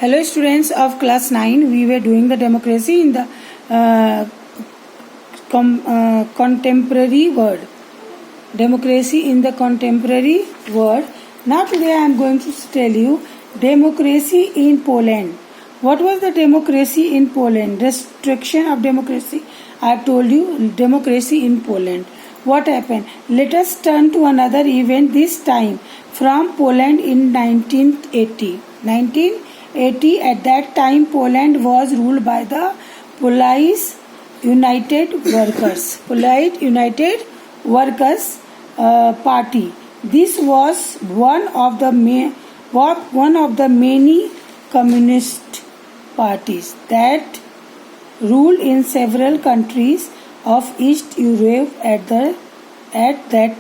Hello students of class 9, we were doing the democracy in the contemporary world. Democracy in the contemporary world. Now today I am going to tell you democracy in Poland. What was the democracy in Poland? Restriction of democracy. I have told you democracy in Poland. What happened? Let us turn to another event, this time from Poland in 1980. 1980, at that time Poland was ruled by the Polish United Workers. Polish United Workers Party. This was one of the many communist parties that ruled in several countries of East Europe at that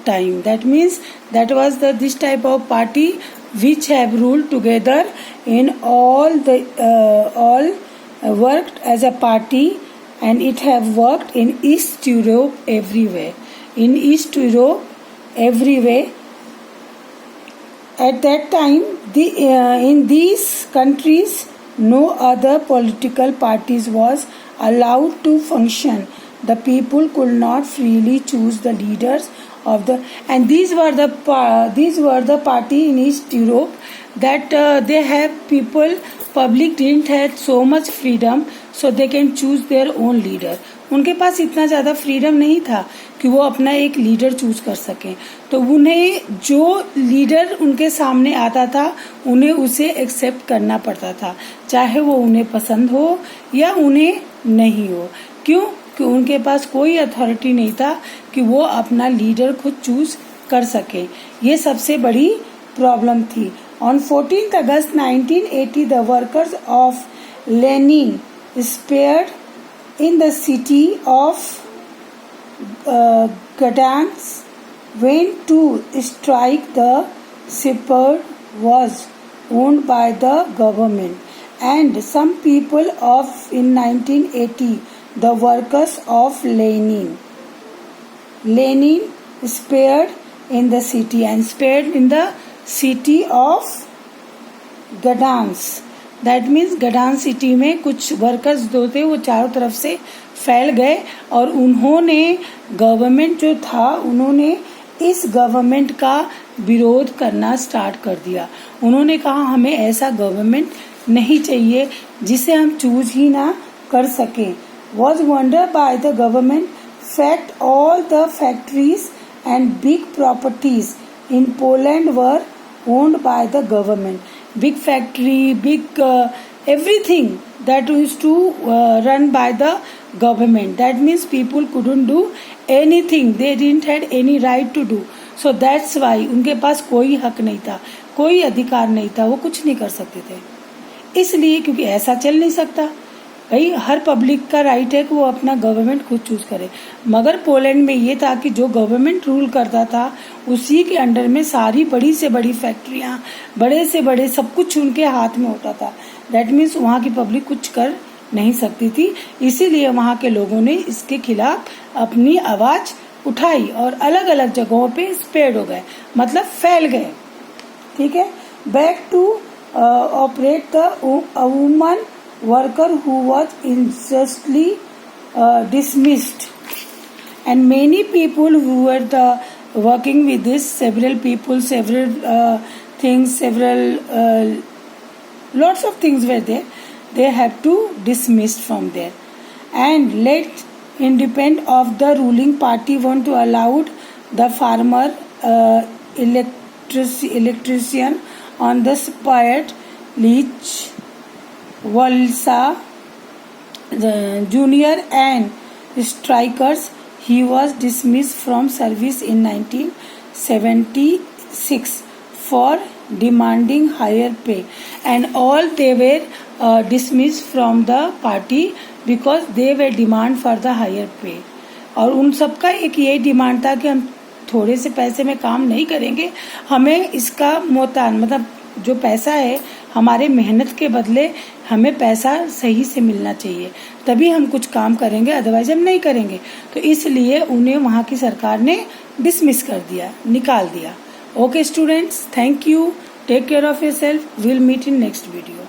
time. That means that was this type of party which have ruled together in all worked as a party, and it have worked in East Europe everywhere. In East Europe everywhere. At that time, in these countries, no other political parties was allowed to function. The people could not freely choose the leaders of the, and these were the party in East Europe that they have people, public didn't have so much freedom, so they can choose their own leader. उनके पास इतना ज़्यादा freedom नहीं था कि वो अपना एक leader choose कर सकें, तो उन्हें जो लीडर उनके सामने आता था उन्हें उसे एक्सेप्ट करना पड़ता था, चाहे वो उन्हें पसंद हो या उन्हें नहीं हो. क्यों? कि उनके पास कोई अथॉरिटी नहीं था कि वो अपना लीडर खुद चूज कर सके. ये सबसे बड़ी प्रॉब्लम थी. On 14 August 1980 the workers of Lenin spared in the city of Gdansk went to strike. The shepherd was owned by the government, and some people of in 1980 the workers of Lenin spared in the city and spared in the city of Gdansk. That means Gdansk city में कुछ workers जो थे वो चारों तरफ से फैल गए, और उन्होंने गवर्नमेंट जो था उन्होंने इस गवर्नमेंट का विरोध करना स्टार्ट कर दिया. उन्होंने कहा हमें ऐसा गवर्नमेंट नहीं चाहिए जिसे हम चूज ही ना कर सकें. Was wonder by the government fact all the factories and big properties in Poland were owned by the government. Big factory, big everything that used to run by the government. That means people couldn't do anything. They didn't had any right to do. So that's why उनके पास कोई हक नहीं था, कोई अधिकार नहीं था, वो कुछ नहीं कर सकते थे. इसलिए क्योंकि ऐसा चल नहीं सकता भाई, हर पब्लिक का राइट है कि वो अपना गवर्नमेंट खुद चूज करे. मगर पोलैंड में ये था कि जो गवर्नमेंट रूल करता था उसी के अंडर में सारी बड़ी से बड़ी फैक्ट्रियां, बड़े से बड़े सब कुछ उनके हाथ में होता था. दैट मीन्स वहाँ की पब्लिक कुछ कर नहीं सकती थी. इसीलिए वहाँ के लोगों ने इसके खिलाफ अपनी आवाज उठाई और अलग अलग जगहों पे स्प्रेड हो गए, मतलब फैल गए. ठीक है. Back to operate the woman worker who was unjustly dismissed, and many people who were working with this, several people, several things, lots of things were there. They have to dismissed from there and let independent of the ruling party want to allow the farmer electrician on the spared Lech Walesa Junior and strikers. He was dismissed from service in 1976 for demanding higher pay, and all they were dismissed from the party because they were demand for the higher pay. और उन सबका एक ये demand था कि हम थोड़े से पैसे में काम नहीं करेंगे, हमें इसका मोतान मतलब जो पैसा है हमारे मेहनत के बदले हमें पैसा सही से मिलना चाहिए, तभी हम कुछ काम करेंगे, अदरवाइज हम नहीं करेंगे. तो इसलिए उन्हें वहाँ की सरकार ने डिसमिस कर दिया, निकाल दिया. Okay students, thank you. Take care of yourself. Will meet in next video.